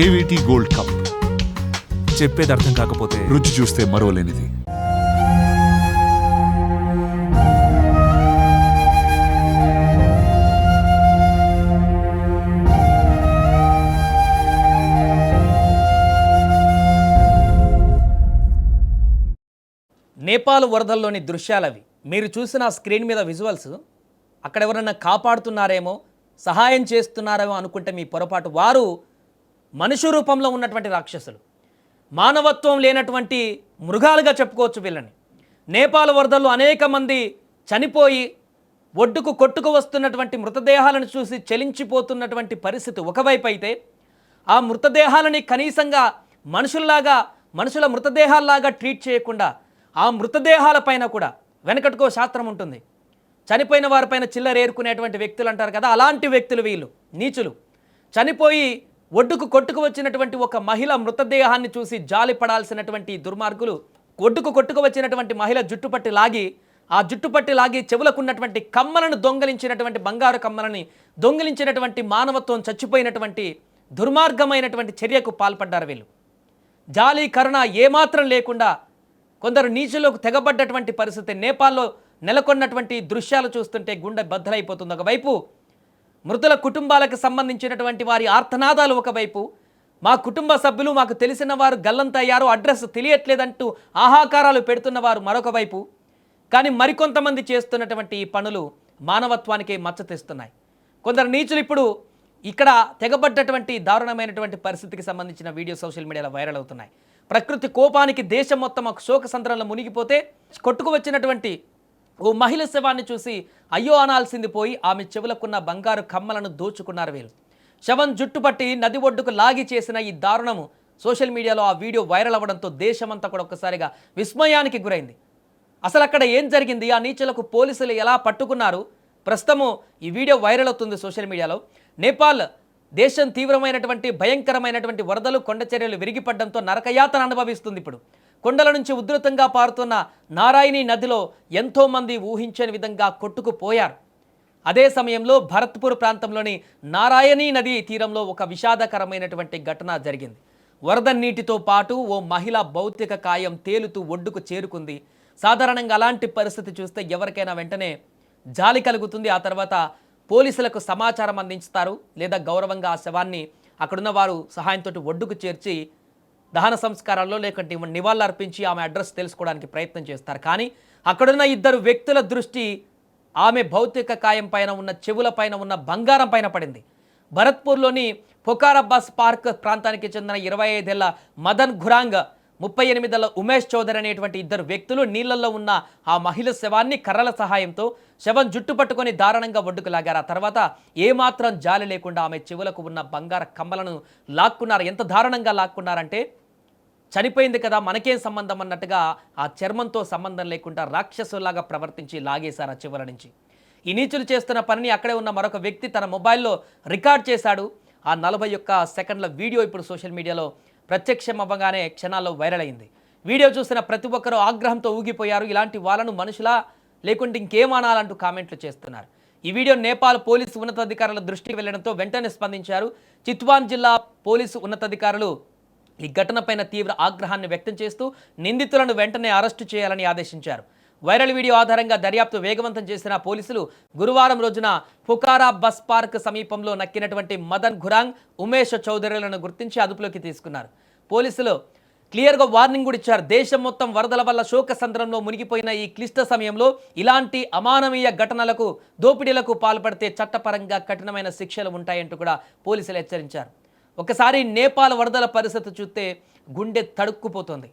AVT gold cup. చెప్పేది అర్థం కాకపోతే రుచి చూస్తే మరోలేనిది. నేపాల్ వరదల్లోని దృశ్యాలవి మీరు చూసిన స్క్రీన్ మీద విజువల్స్. అక్కడ ఎవరన్నా కాపాడుతున్నారేమో, సహాయం చేస్తున్నారేమో అనుకుంటే మీ పొరపాటు. వారు మనుషు రూపంలో ఉన్నటువంటి రాక్షసులు, మానవత్వం లేనటువంటి మృగాలుగా చెప్పుకోవచ్చు వీళ్ళని. నేపాల్ వరదల్లో అనేక మంది చనిపోయి ఒడ్డుకు కొట్టుకు వస్తున్నటువంటి మృతదేహాలను చూసి చలించిపోతున్నటువంటి పరిస్థితి ఒకవైపు అయితే, ఆ మృతదేహాలని కనీసంగా మనుషుల మృతదేహాల్లాగా ట్రీట్ చేయకుండా ఆ మృతదేహాలపైన కూడా వెనకటికో శాస్త్రం ఉంటుంది. చనిపోయిన వారిపైన చిల్లరేరుకునేటువంటి వ్యక్తులు అంటారు కదా, అలాంటి వ్యక్తులు వీళ్ళు, నీచులు. చనిపోయి ఒడ్డుకు కొట్టుకు వచ్చినటువంటి ఒక మహిళ మృతదేహాన్ని చూసి జాలి పడాల్సినటువంటి దుర్మార్గులు ఒడ్డుకు కొట్టుకు వచ్చినటువంటి మహిళ జుట్టుపట్టి లాగి చెవులకున్నటువంటి కమ్మలను దొంగలించినటువంటి బంగారు కమ్మలని దొంగిలించినటువంటి మానవత్వం చచ్చిపోయినటువంటి దుర్మార్గమైనటువంటి చర్యకు పాల్పడ్డారు వీళ్ళు. జాలి కరుణ ఏమాత్రం లేకుండా కొందరు నీచులకు తెగబడ్డటువంటి పరిస్థితి. నేపాల్లో నెలకొన్నటువంటి దృశ్యాలు చూస్తుంటే గుండె బద్దలైపోతుంది. ఒకవైపు మృతుల కుటుంబాలకు సంబంధించినటువంటి వారి ఆర్తనాదాలు ఒకవైపు, మా కుటుంబ సభ్యులు మాకు తెలిసిన వారు గల్లంతయ్యారు, అడ్రస్ తెలియట్లేదంటూ ఆహాకారాలు పెడుతున్నవారు మరొక వైపు. కానీ మరికొంతమంది చేస్తున్నటువంటి ఈ పనులు మానవత్వానికి మచ్చ తెస్తున్నాయి. కొందరు నీచులు ఇప్పుడు ఇక్కడ తెగబడ్డటువంటి దారుణమైనటువంటి పరిస్థితికి సంబంధించిన వీడియో సోషల్ మీడియాలో వైరల్ అవుతున్నాయి. ప్రకృతి కోపానికి దేశం మొత్తం ఒక శోక సంద్రంలో మునిగిపోతే కొట్టుకు వచ్చినటువంటి ఓ మహిళ శవాన్ని చూసి అయ్యో అనాల్సింది పోయి ఆమె చెవులకున్న బంగారు కమ్మలను దోచుకున్నారు వీళ్ళు. శవం జుట్టుపట్టి నది ఒడ్డుకు లాగి చేసిన ఈ దారుణము సోషల్ మీడియాలో ఆ వీడియో వైరల్ అవ్వడంతో దేశమంతా కూడా ఒక్కసారిగా విస్మయానికి గురైంది. అసలు అక్కడ ఏం జరిగింది, ఆ నీచులకు పోలీసులు ఎలా పట్టుకున్నారు, ప్రస్తుతము ఈ వీడియో వైరల్ అవుతుంది సోషల్ మీడియాలో. నేపాల్ దేశం తీవ్రమైనటువంటి భయంకరమైనటువంటి వరదలు, కొండ చర్యలు విరిగిపడడంతో నరకయాతన అనుభవిస్తుంది. ఇప్పుడు కొండల నుంచి ఉధృతంగా పారుతున్న నారాయణి నదిలో ఎంతోమంది ఊహించని విధంగా కొట్టుకుపోయారు. అదే సమయంలో భరత్పూర్ ప్రాంతంలోని నారాయణి నది తీరంలో ఒక విషాదకరమైనటువంటి ఘటన జరిగింది. వరద నీటితో పాటు ఓ మహిళ భౌతిక కాయం తేలుతూ ఒడ్డుకు చేరుకుంది. సాధారణంగా అలాంటి పరిస్థితి చూస్తే ఎవరికైనా వెంటనే జాలి కలుగుతుంది. ఆ తర్వాత పోలీసులకు సమాచారం అందించుతారు, లేదా గౌరవంగా ఆ శవాన్ని అక్కడున్న వారు సహాయంతో ఒడ్డుకు చేర్చి దహన సంస్కారాల్లో లేకుంటే నివాళులు అర్పించి ఆమె అడ్రస్ తెలుసుకోవడానికి ప్రయత్నం చేస్తారు. కానీ అక్కడున్న ఇద్దరు వ్యక్తుల దృష్టి ఆమె భౌతిక కాయం పైన ఉన్న చెవుల పైన ఉన్న బంగారం పైన పడింది. భరత్పూర్లోని పొకారా బస్ పార్క్ ప్రాంతానికి చెందిన 25 ఏళ్ల మదన్ ఘురాంగ్, 38 ఏళ్ల ఉమేష్ చౌదరి అనేటువంటి ఇద్దరు వ్యక్తులు నీళ్లలో ఉన్న ఆ మహిళ శవాన్ని కర్రల సహాయంతో శవం జుట్టు పట్టుకొని దారుణంగా ఒడ్డుకు లాగారు. ఆ తర్వాత ఏమాత్రం జాలి లేకుండా ఆమె చెవులకు ఉన్న బంగార కమ్మలను లాక్కున్నారు. ఎంత దారుణంగా లాక్కున్నారంటే, చనిపోయింది కదా మనకేం సంబంధం అన్నట్టుగా ఆ చర్మంతో సంబంధం లేకుండా రాక్షసులాగా ప్రవర్తించి లాగేశారు ఆ చివరి నుంచి. ఈ నీచులు చేస్తున్న పనిని అక్కడే ఉన్న మరొక వ్యక్తి తన మొబైల్లో రికార్డ్ చేశాడు. ఆ 41 సెకండ్ల వీడియో ఇప్పుడు సోషల్ మీడియాలో ప్రత్యక్షం అవ్వగానే క్షణాల్లో వైరల్ అయింది. వీడియో చూసిన ప్రతి ఒక్కరూ ఆగ్రహంతో ఊగిపోయారు. ఇలాంటి వాళ్ళను మనుషులా లేకుంటే ఇంకేమనాలంటూ కామెంట్లు చేస్తున్నారు. ఈ వీడియో నేపాల్ పోలీసు ఉన్నతాధికారుల దృష్టికి వెళ్లడంతో వెంటనే స్పందించారు. చిత్వాన్ జిల్లా పోలీసు ఉన్నతాధికారులు ఈ ఘటనపైన తీవ్ర ఆగ్రహాన్ని వ్యక్తం చేస్తూ నిందితులను వెంటనే అరెస్టు చేయాలని ఆదేశించారు. వైరల్ వీడియో ఆధారంగా దర్యాప్తు వేగవంతం చేసిన పోలీసులు గురువారం రోజున పొకారా బస్ పార్క్ సమీపంలో నక్కినటువంటి మదన్ ఘురాంగ్, ఉమేష్ చౌదరిలను గుర్తించి అదుపులోకి తీసుకున్నారు. పోలీసులు క్లియర్గా వార్నింగ్ కూడా ఇచ్చారు. దేశం మొత్తం వరదల వల్ల శోక సంద్రంలో మునిగిపోయిన ఈ క్లిష్ట సమయంలో ఇలాంటి అమానవీయ ఘటనలకు, దోపిడీలకు పాల్పడితే చట్టపరంగా కఠినమైన శిక్షలు ఉంటాయంటూ కూడా పోలీసులు హెచ్చరించారు. ఒకసారి నేపాల్ వరదల పరిస్థితి చూస్తే గుండె తడుక్కుపోతుంది.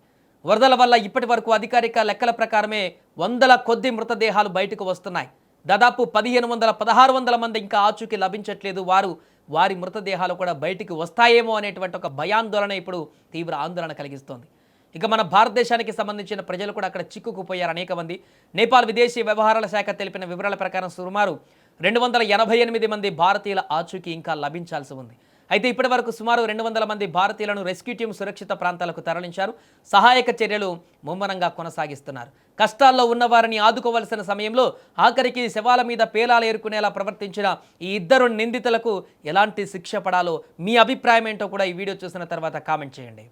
వరదల వల్ల ఇప్పటి వరకు అధికారిక లెక్కల ప్రకారమే వందల కొద్ది మృతదేహాలు బయటకు వస్తున్నాయి. దాదాపు 1500-1600 మంది ఇంకా ఆచూకీ లభించట్లేదు. వారి మృతదేహాలు కూడా బయటికి వస్తాయేమో అనేటువంటి ఒక భయాందోళన ఇప్పుడు తీవ్ర ఆందోళన కలిగిస్తోంది. ఇక మన భారతదేశానికి సంబంధించిన ప్రజలు కూడా అక్కడ చిక్కుకుపోయారు అనేక మంది. నేపాల్ విదేశీ వ్యవహారాల శాఖ తెలిపిన వివరాల ప్రకారం సుమారు 288 మంది భారతీయుల ఆచూకీ ఇంకా లభించాల్సి ఉంది. అయితే ఇప్పటి వరకు సుమారు 200 మంది భారతీయులను రెస్క్యూ టీం సురక్షిత ప్రాంతాలకు తరలించారు. సహాయక చర్యలు ముమ్మరంగా కొనసాగిస్తున్నారు. కష్టాల్లో ఉన్నవారిని ఆదుకోవలసిన సమయంలో ఆఖరికి శవాల మీద పేలాలు ఏరుకునేలా ప్రవర్తించిన ఈ ఇద్దరు నిందితులకు ఎలాంటి శిక్ష పడాలో మీ అభిప్రాయం ఏంటో కూడా ఈ వీడియో చూసిన తర్వాత కామెంట్ చేయండి.